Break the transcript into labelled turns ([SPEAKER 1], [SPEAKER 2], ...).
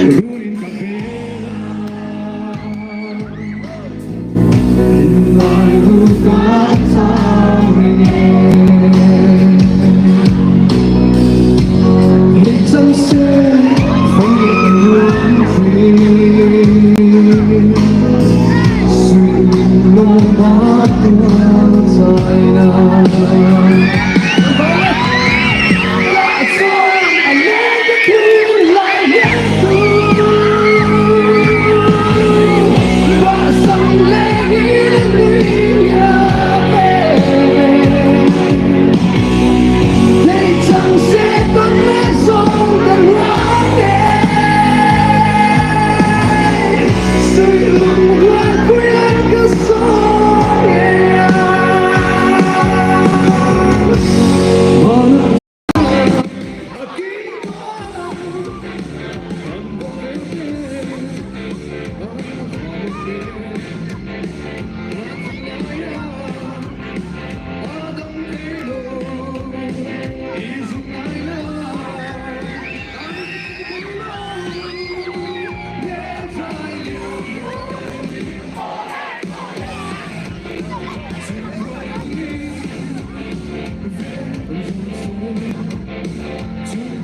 [SPEAKER 1] 우린 카페라 널 같아 It's unsaid from your dream Sweet no matter That's all I never could like you But some lady in me, baby They chẳng sẽ có lẽ rồi gần hoang sự ủng hộ của anh cứ sống to